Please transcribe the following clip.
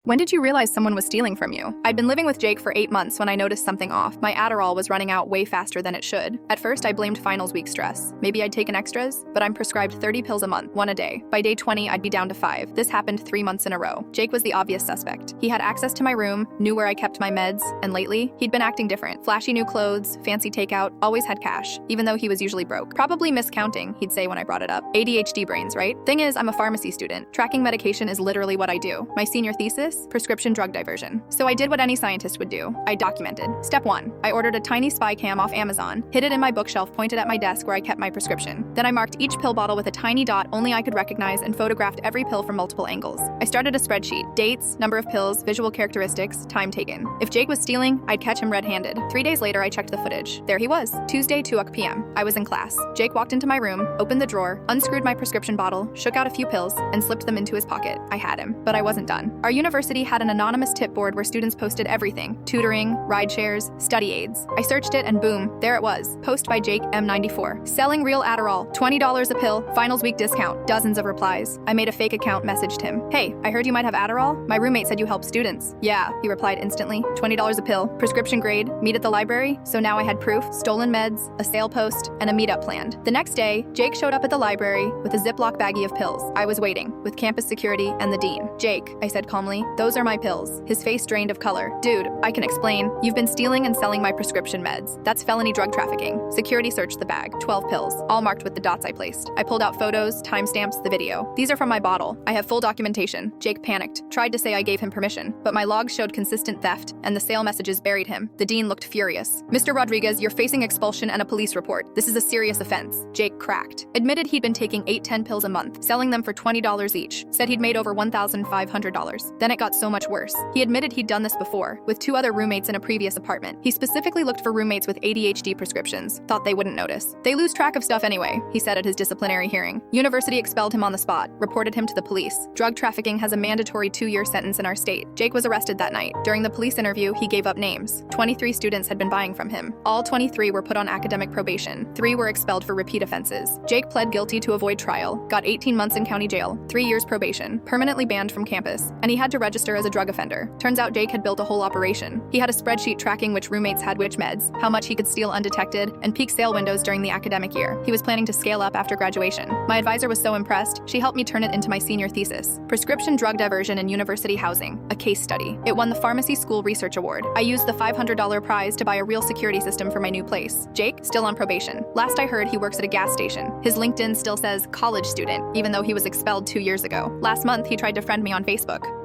When did you realize someone was stealing from you? I'd been living with Jake for 8 months when I noticed something off. My Adderall was running out way faster than it should. At first, I blamed finals week stress. Maybe I'd taken extras, but I'm prescribed 30 pills a month, 1 a day. By day 20, I'd be down to 5. This happened 3 months in a row. Jake was the obvious suspect. He had access to my room, knew where I kept my meds, and lately, he'd been acting different. Flashy new clothes, fancy takeout, always had cash, even though he was usually broke. Probably miscounting, he'd say when I brought it up. ADHD brains, right? Thing is, I'm a pharmacy student. Tracking medication is literally what I do. My senior thesis, prescription drug diversion. So I did what any scientist would do. I documented. Step 1. I ordered a tiny spy cam off Amazon, hid it in my bookshelf pointed at my desk where I kept my prescription. Then I marked each pill bottle with a tiny dot only I could recognize and photographed every pill from multiple angles. I started a spreadsheet. Dates, number of pills, visual characteristics, time taken. If Jake was stealing, I'd catch him red-handed. 3 days later, I checked the footage. There he was. Tuesday, 2 p.m. I was in class. Jake walked into my room, opened the drawer, unscrewed my prescription bottle, shook out a few pills, and slipped them into his pocket. I had him. But I wasn't done. Our university had an anonymous tip board where students posted everything: tutoring, ride shares, study aids. I searched it and boom, there it was. Post by Jake M94. Selling real Adderall, $20 a pill, finals week discount. Dozens of replies. I made a fake account, messaged him. Hey, I heard you might have Adderall? My roommate said you help students. Yeah, he replied instantly. $20 a pill, prescription grade, meet at the library. So now I had proof, stolen meds, a sale post, and a meetup planned. The next day, Jake showed up at the library with a Ziploc baggie of pills. I was waiting, with campus security and the dean. Jake, I said calmly, those are my pills. His face drained of color. Dude, I can explain. You've been stealing and selling my prescription meds. That's felony drug trafficking. Security searched the bag. 12 pills, all marked with the dots I placed. I pulled out photos, timestamps, the video. These are from my bottle. I have full documentation. Jake panicked, tried to say I gave him permission, but my logs showed consistent theft, and the sale messages buried him. The dean looked furious. Mr. Rodriguez, you're facing expulsion and a police report. This is a serious offense. Jake cracked. Admitted he'd been taking 8-10 pills a month, selling them for $20 each. Said he'd made over $1,500. Then it got so much worse. He admitted he'd done this before, with 2 other roommates in a previous apartment. He specifically looked for roommates with ADHD prescriptions, thought they wouldn't notice. They lose track of stuff anyway, he said at his disciplinary hearing. University expelled him on the spot, reported him to the police. Drug trafficking has a mandatory 2-year sentence in our state. Jake was arrested that night. During the police interview, he gave up names. 23 students had been buying from him. All 23 were put on academic probation. 3 were expelled for repeat offenses. Jake pled guilty to avoid trial, got 18 months in county jail, 3 years probation, permanently banned from campus, and he had to register as a drug offender. Turns out Jake had built a whole operation. He had a spreadsheet tracking which roommates had which meds, how much he could steal undetected, and peak sale windows during the academic year. He was planning to scale up after graduation. My advisor was so impressed, she helped me turn it into my senior thesis. Prescription drug diversion in university housing, a case study. It won the Pharmacy School Research Award. I used the $500 prize to buy a real security system for my new place. Jake, still on probation. Last I heard, he works at a gas station. His LinkedIn still says college student, even though he was expelled 2 years ago. Last month, he tried to friend me on Facebook.